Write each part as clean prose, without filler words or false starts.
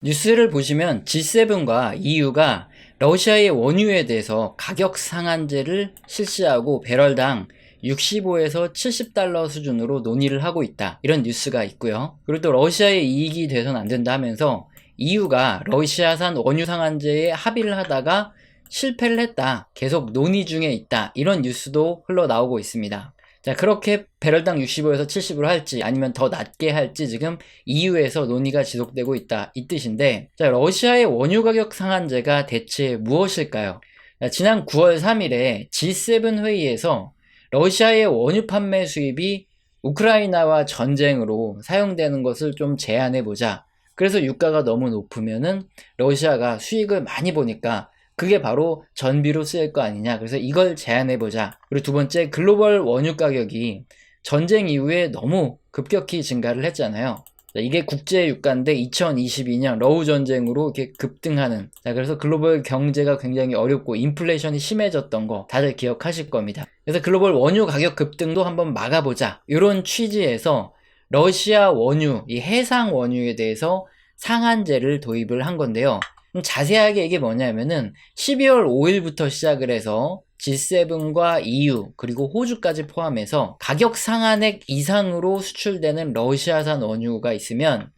뉴스를 보시면 G7과 EU가 러시아의 원유에 대해서 가격 상한제를 실시하고 배럴당 65에서 70달러 수준으로 논의를 하고 있다, 이런 뉴스가 있고요. 그리고 또 러시아의 이익이 돼서는 안 된다 하면서 EU가 러시아산 원유 상한제에 합의를 하다가 실패를 했다, 계속 논의 중에 있다, 이런 뉴스도 흘러나오고 있습니다. 자, 그렇게 배럴당 65에서 70으로 할지 아니면 더 낮게 할지 지금 EU에서 논의가 지속되고 있다, 이 뜻인데, 자, 러시아의 원유 가격 상한제가 대체 무엇일까요? 자, 지난 9월 3일에 G7 회의에서 러시아의 원유 판매 수입이 우크라이나와 전쟁으로 사용되는 것을 좀 제한해보자. 그래서 유가가 너무 높으면은 러시아가 수익을 많이 보니까 그게 바로 전비로 쓰일 거 아니냐, 그래서 이걸 제한해보자. 그리고 두 번째, 글로벌 원유 가격이 전쟁 이후에 너무 급격히 증가를 했잖아요. 이게 국제 유가인데 2022년 러우 전쟁으로 이렇게 급등하는, 자, 그래서 글로벌 경제가 굉장히 어렵고 인플레이션이 심해졌던 거 다들 기억하실 겁니다. 그래서 글로벌 원유 가격 급등도 한번 막아보자, 이런 취지에서 러시아 원유, 이 해상 원유에 대해서 상한제를 도입을 한 건데요. 자세하게 이게 뭐냐면은 12월 5일부터 시작을 해서 G7과 EU 그리고 호주까지 포함해서 가격 상한액 이상으로 수출되는 러시아산 원유가 있으면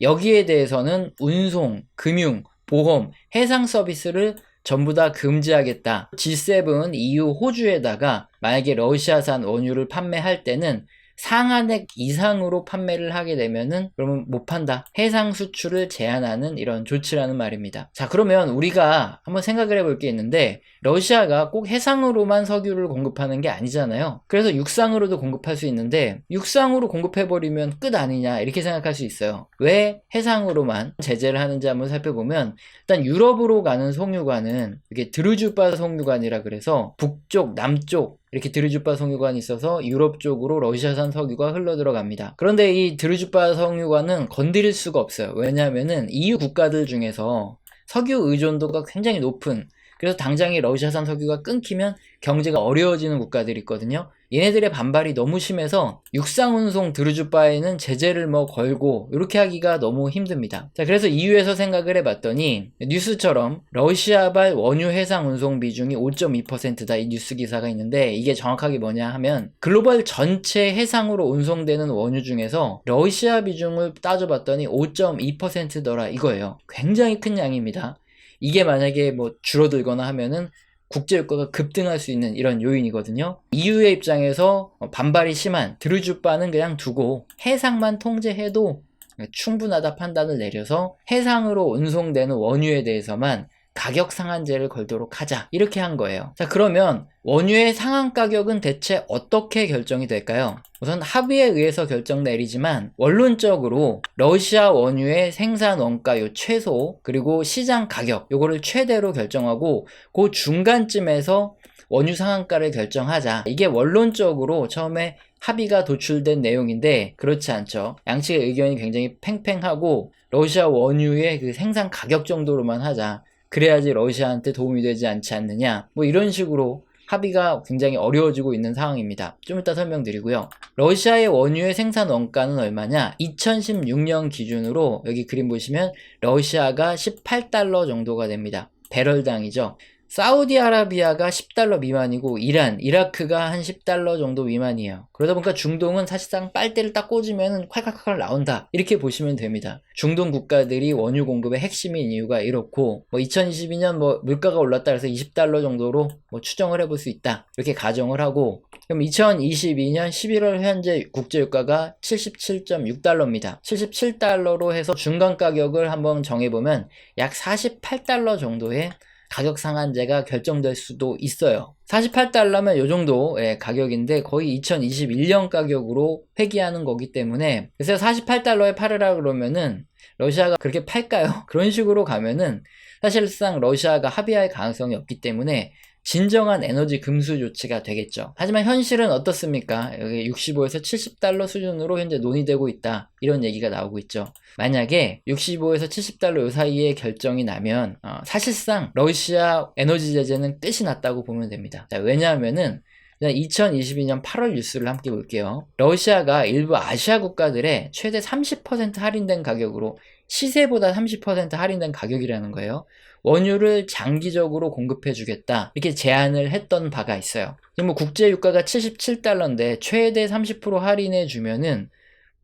여기에 대해서는 운송, 금융, 보험, 해상 서비스를 전부 다 금지하겠다. G7, EU, 호주에다가 만약에 러시아산 원유를 판매할 때는 상한액 이상으로 판매를 하게 되면은 그러면 못 판다, 해상 수출을 제한하는 이런 조치라는 말입니다. 자, 그러면 우리가 한번 생각을 해볼 게 있는데, 러시아가 꼭 해상으로만 석유를 공급하는 게 아니잖아요. 그래서 육상으로도 공급할 수 있는데 육상으로 공급해버리면 끝 아니냐, 이렇게 생각할 수 있어요. 왜 해상으로만 제재를 하는지 한번 살펴보면, 일단 유럽으로 가는 석유관은 이게 드루즈바 석유관이라 그래서 북쪽, 남쪽 이렇게 드루즈바 석유관이 있어서 유럽 쪽으로 러시아산 석유가 흘러 들어갑니다. 그런데 이 드루즈바 석유관은 건드릴 수가 없어요. 왜냐하면은 EU 국가들 중에서 석유 의존도가 굉장히 높은, 그래서 당장에 러시아산 석유가 끊기면 경제가 어려워지는 국가들이 있거든요. 얘네들의 반발이 너무 심해서 육상운송 드루즈바에는 제재를 걸고 이렇게 하기가 너무 힘듭니다. 자, 그래서 EU에서 생각을 해봤더니 뉴스처럼 러시아발 원유 해상 운송 비중이 5.2%다, 이 뉴스 기사가 있는데, 이게 정확하게 뭐냐 하면 글로벌 전체 해상으로 운송되는 원유 중에서 러시아 비중을 따져봤더니 5.2%더라 이거예요. 굉장히 큰 양입니다. 이게 만약에 줄어들거나 하면은 국제유가가 급등할 수 있는 이런 요인이거든요. EU의 입장에서 반발이 심한 드루즈바는 그냥 두고 해상만 통제해도 충분하다 판단을 내려서 해상으로 운송되는 원유에 대해서만 가격 상한제를 걸도록 하자, 이렇게 한 거예요. 자, 그러면 원유의 상한 가격은 대체 어떻게 결정이 될까요? 우선 합의에 의해서 결정 내리지만 원론적으로 러시아 원유의 생산 원가 최소 그리고 시장 가격 요거를 최대로 결정하고 그 중간쯤에서 원유 상한가를 결정하자, 이게 원론적으로 처음에 합의가 도출된 내용인데, 그렇지 않죠. 양측의 의견이 굉장히 팽팽하고 러시아 원유의 그 생산 가격 정도로만 하자, 그래야지 러시아한테 도움이 되지 않지 않느냐, 이런 식으로 합의가 굉장히 어려워지고 있는 상황입니다. 좀 이따 설명드리고요. 러시아의 원유의 생산 원가는 얼마냐? 2016년 기준으로 여기 그림 보시면 러시아가 18달러 정도가 됩니다. 배럴당이죠. 사우디아라비아가 10달러 미만이고 이란, 이라크가 한 10달러 정도 미만이에요. 그러다 보니까 중동은 사실상 빨대를 딱 꽂으면 콸콸콸 나온다, 이렇게 보시면 됩니다. 중동 국가들이 원유 공급의 핵심인 이유가 이렇고, 2022년 물가가 올랐다 그래서 20달러 정도로 추정을 해볼 수 있다, 이렇게 가정을 하고, 그럼 2022년 11월 현재 국제유가가 77.6달러입니다. 77달러로 해서 중간 가격을 한번 정해보면 약 48달러 정도의 가격 상한제가 결정될 수도 있어요. 48달러면 요 정도 가격인데 거의 2021년 가격으로 회귀하는 거기 때문에, 그래서 48달러에 팔으라 그러면은 러시아가 그렇게 팔까요? 그런 식으로 가면은 사실상 러시아가 합의할 가능성이 없기 때문에 진정한 에너지 금수 조치가 되겠죠. 하지만 현실은 어떻습니까? 여기 65에서 70달러 수준으로 현재 논의되고 있다, 이런 얘기가 나오고 있죠. 만약에 65에서 70달러 요 사이에 결정이 나면 사실상 러시아 에너지 제재는 끝이 났다고 보면 됩니다. 자, 왜냐하면은 2022년 8월 뉴스를 함께 볼게요. 러시아가 일부 아시아 국가들의 최대 30% 할인된 가격으로 시세보다 30% 할인된 가격이라는 거예요. 원유를 장기적으로 공급해주겠다 이렇게 제안을 했던 바가 있어요. 지금 뭐 국제유가가 77달러인데 최대 30% 할인해주면은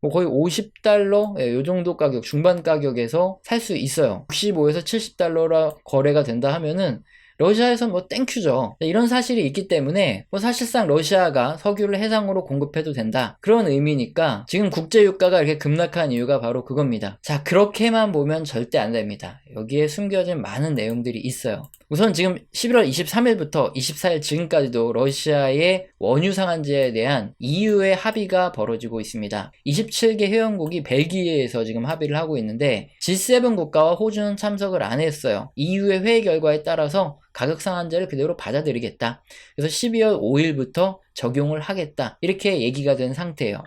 뭐 거의 50달러? 예, 요 정도 가격, 중반 가격에서 살 수 있어요. 65에서 70달러라 거래가 된다 하면은 러시아에선 뭐 땡큐죠. 이런 사실이 있기 때문에 뭐 사실상 러시아가 석유를 해상으로 공급해도 된다. 그런 의미니까 지금 국제유가가 이렇게 급락한 이유가 바로 그겁니다. 자, 그렇게만 보면 절대 안 됩니다. 여기에 숨겨진 많은 내용들이 있어요. 우선 지금 11월 23일부터 24일 지금까지도 러시아의 원유 상한제에 대한 EU의 합의가 벌어지고 있습니다. 27개 회원국이 벨기에에서 지금 합의를 하고 있는데 G7 국가와 호주는 참석을 안 했어요. EU의 회의 결과에 따라서 가격 상한제를 그대로 받아들이겠다. 그래서 12월 5일부터 적용을 하겠다. 이렇게 얘기가 된 상태예요.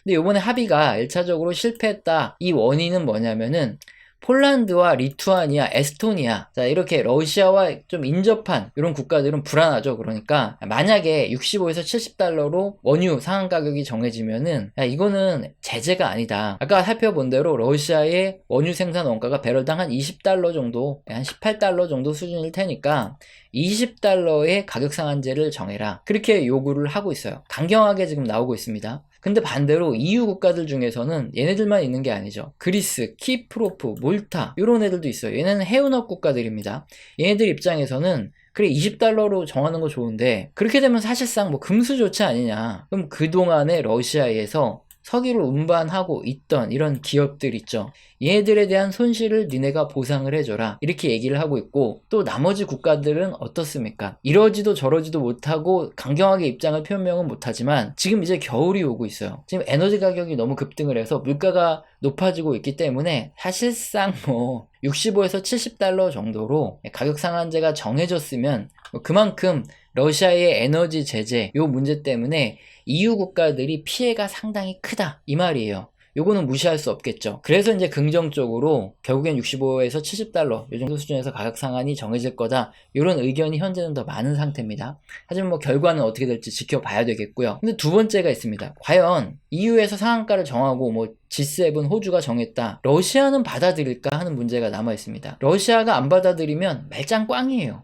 근데 이번에 합의가 1차적으로 실패했다. 이 원인은 뭐냐면은 폴란드와 리투아니아, 에스토니아, 자, 이렇게 러시아와 좀 인접한 이런 국가들은 불안하죠. 그러니까 만약에 65에서 70달러로 원유 상한 가격이 정해지면은 야, 이거는 제재가 아니다. 아까 살펴본 대로 러시아의 원유 생산 원가가 배럴당 한 20달러 정도, 한 18달러 정도 수준일 테니까 20달러의 가격 상한제를 정해라. 그렇게 요구를 하고 있어요. 강경하게 지금 나오고 있습니다. 근데 반대로 EU 국가들 중에서는 얘네들만 있는 게 아니죠. 그리스, 키프로프, 몰타 이런 애들도 있어요. 얘네는 해운업 국가들입니다. 얘네들 입장에서는 그래 20달러로 정하는 거 좋은데 그렇게 되면 사실상 뭐 금수조치 아니냐. 그럼 그동안에 러시아에서 석유를 운반하고 있던 이런 기업들 있죠. 얘네들에 대한 손실을 니네가 보상을 해줘라. 이렇게 얘기를 하고 있고 또 나머지 국가들은 어떻습니까? 이러지도 저러지도 못하고 강경하게 입장을 표명은 못하지만 지금 이제 겨울이 오고 있어요. 지금 에너지 가격이 너무 급등을 해서 물가가 높아지고 있기 때문에 사실상 뭐 65에서 70달러 정도로 가격 상한제가 정해졌으면 그만큼 러시아의 에너지 제재 요 문제 때문에 EU 국가들이 피해가 상당히 크다 이 말이에요. 요거는 무시할 수 없겠죠. 그래서 이제 긍정적으로 결국엔 65에서 70달러 요 정도 수준에서 가격 상한이 정해질 거다 이런 의견이 현재는 더 많은 상태입니다. 하지만 뭐 결과는 어떻게 될지 지켜봐야 되겠고요. 근데 두 번째가 있습니다. 과연 EU에서 상한가를 정하고 뭐 G7 호주가 정했다. 러시아는 받아들일까 하는 문제가 남아 있습니다. 러시아가 안 받아들이면 말짱 꽝이에요.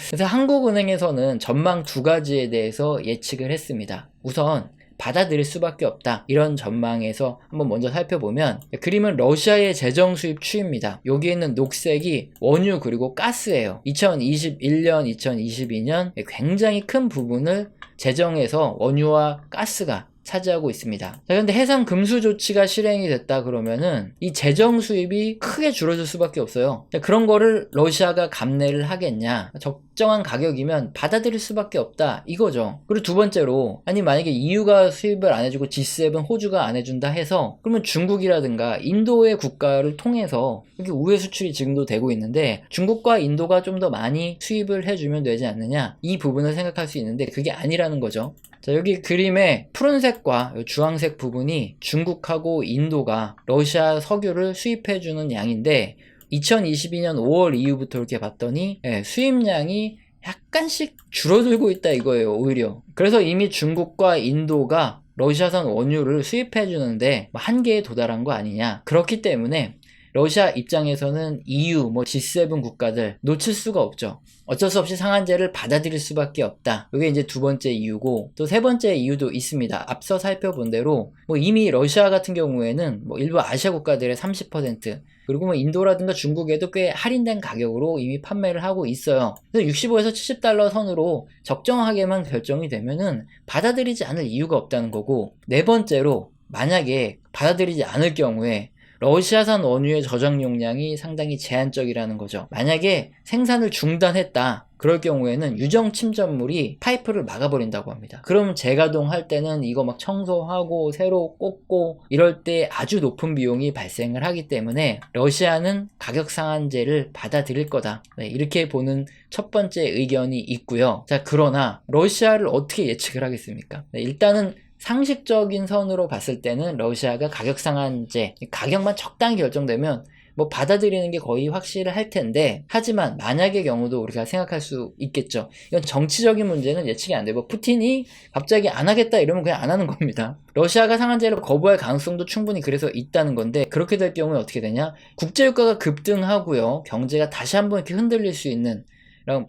그래서 한국은행에서는 전망 두 가지에 대해서 예측을 했습니다. 우선 받아들일 수밖에 없다. 이런 전망에서 한번 먼저 살펴보면 그림은 러시아의 재정 수입 추이입니다. 여기에 있는 녹색이 원유 그리고 가스예요. 2021년, 2022년 굉장히 큰 부분을 재정에서 원유와 가스가 차지하고 있습니다. 자, 그런데 해상 금수 조치가 실행이 됐다 그러면은 이 재정 수입이 크게 줄어들 수밖에 없어요. 자, 그런 거를 러시아가 감내를 하겠냐? 적정한 가격이면 받아들일 수밖에 없다 이거죠. 그리고 두 번째로 아니 만약에 EU가 수입을 안 해주고 G7 호주가 안 해준다 해서 그러면 중국이라든가 인도의 국가를 통해서 이렇게 우회 수출이 지금도 되고 있는데 중국과 인도가 좀 더 많이 수입을 해주면 되지 않느냐 이 부분을 생각할 수 있는데 그게 아니라는 거죠. 자, 여기 그림에 푸른색과 주황색 부분이 중국하고 인도가 러시아 석유를 수입해주는 양인데 2022년 5월 이후부터 이렇게 봤더니 수입량이 약간씩 줄어들고 있다 이거예요. 오히려 그래서 이미 중국과 인도가 러시아산 원유를 수입해주는데 한계에 도달한 거 아니냐. 그렇기 때문에 러시아 입장에서는 EU, 뭐 G7 국가들 놓칠 수가 없죠. 어쩔 수 없이 상한제를 받아들일 수밖에 없다. 이게 이제 두 번째 이유고 또 세 번째 이유도 있습니다. 앞서 살펴본 대로 뭐 이미 러시아 같은 경우에는 뭐 일부 아시아 국가들의 30% 그리고 뭐 인도라든가 중국에도 꽤 할인된 가격으로 이미 판매를 하고 있어요. 그래서 65에서 70달러 선으로 적정하게만 결정이 되면은 받아들이지 않을 이유가 없다는 거고 네 번째로 만약에 받아들이지 않을 경우에 러시아산 원유의 저장 용량이 상당히 제한적이라는 거죠. 만약에 생산을 중단했다. 그럴 경우에는 유정 침전물이 파이프를 막아버린다고 합니다. 그럼 재가동할 때는 이거 막 청소하고 새로 꽂고 이럴 때 아주 높은 비용이 발생을 하기 때문에 러시아는 가격 상한제를 받아들일 거다. 네, 이렇게 보는 첫 번째 의견이 있고요. 자, 그러나 러시아를 어떻게 예측을 하겠습니까? 네, 일단은 상식적인 선으로 봤을 때는 러시아가 가격 상한제, 가격만 적당히 결정되면 뭐 받아들이는 게 거의 확실할 텐데, 하지만 만약의 경우도 우리가 생각할 수 있겠죠. 이건 정치적인 문제는 예측이 안 되고, 푸틴이 갑자기 안 하겠다 이러면 그냥 안 하는 겁니다. 러시아가 상한제를 거부할 가능성도 충분히 그래서 있다는 건데, 그렇게 될 경우에 어떻게 되냐? 국제유가가 급등하고요, 경제가 다시 한번 이렇게 흔들릴 수 있는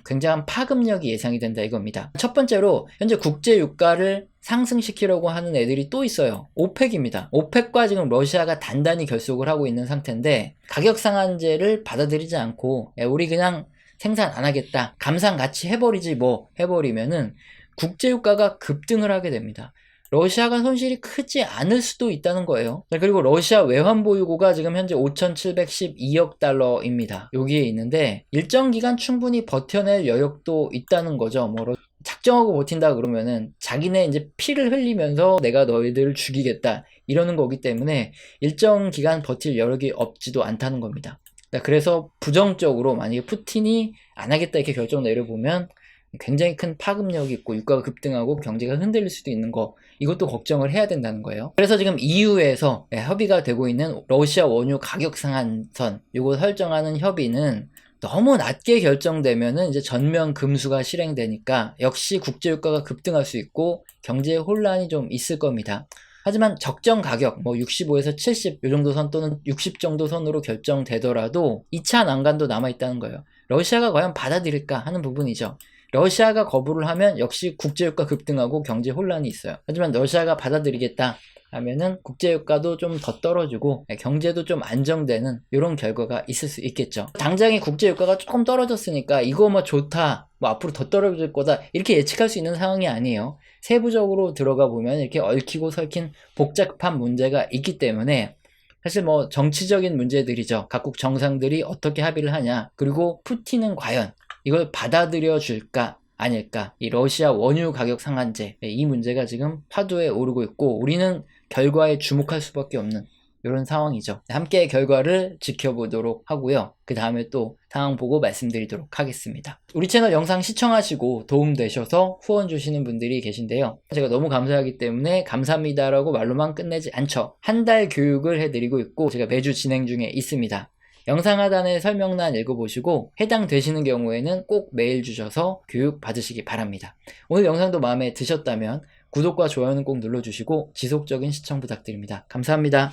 굉장한 파급력이 예상이 된다 이겁니다. 첫 번째로 현재 국제유가를 상승시키려고 하는 애들이 또 있어요. 오펙입니다. 오펙과 지금 러시아가 단단히 결속을 하고 있는 상태인데, 가격 상한제를 받아들이지 않고 우리 그냥 생산 안 하겠다, 감산 같이 해버리지 뭐 해버리면은 국제유가가 급등을 하게 됩니다. 러시아가 손실이 크지 않을 수도 있다는 거예요. 그리고 러시아 외환보유고가 지금 현재 5,712억 달러입니다. 여기에 있는데 일정 기간 충분히 버텨낼 여력도 있다는 거죠. 뭐 작정하고 버틴다 그러면은 자기네 이제 피를 흘리면서 내가 너희들을 죽이겠다 이러는 거기 때문에 일정 기간 버틸 여력이 없지도 않다는 겁니다. 그래서 부정적으로 만약에 푸틴이 안 하겠다 이렇게 결정 내려보면 굉장히 큰 파급력이 있고 유가가 급등하고 경제가 흔들릴 수도 있는 거, 이것도 걱정을 해야 된다는 거예요. 그래서 지금 EU에서 협의가 되고 있는 러시아 원유 가격 상한선, 이거 설정하는 협의는 너무 낮게 결정되면은 이제 전면 금수가 실행되니까 역시 국제유가가 급등할 수 있고 경제에 혼란이 좀 있을 겁니다. 하지만 적정 가격 뭐 65에서 70 이 정도 선 또는 60 정도 선으로 결정되더라도 2차 난관도 남아있다는 거예요. 러시아가 과연 받아들일까 하는 부분이죠. 러시아가 거부를 하면 역시 국제유가 급등하고 경제 혼란이 있어요. 하지만 러시아가 받아들이겠다 하면은 국제유가도 좀 더 떨어지고 경제도 좀 안정되는 이런 결과가 있을 수 있겠죠. 당장에 국제유가가 조금 떨어졌으니까 이거 뭐 좋다, 뭐 앞으로 더 떨어질 거다 이렇게 예측할 수 있는 상황이 아니에요. 세부적으로 들어가 보면 이렇게 얽히고 설킨 복잡한 문제가 있기 때문에 사실 뭐 정치적인 문제들이죠. 각국 정상들이 어떻게 합의를 하냐, 그리고 푸틴은 과연 이걸 받아들여 줄까 아닐까, 이 러시아 원유 가격 상한제, 이 문제가 지금 화두에 오르고 있고 우리는 결과에 주목할 수밖에 없는 이런 상황이죠. 함께 결과를 지켜보도록 하고요. 그 다음에 또 상황 보고 말씀드리도록 하겠습니다. 우리 채널 영상 시청하시고 도움되셔서 후원 주시는 분들이 계신데요. 제가 너무 감사하기 때문에 감사합니다라고 말로만 끝내지 않죠. 한 달 교육을 해드리고 있고 제가 매주 진행 중에 있습니다. 영상 하단의 설명란 읽어보시고 해당되시는 경우에는 꼭 메일 주셔서 교육 받으시기 바랍니다. 오늘 영상도 마음에 드셨다면 구독과 좋아요는 꼭 눌러주시고 지속적인 시청 부탁드립니다. 감사합니다.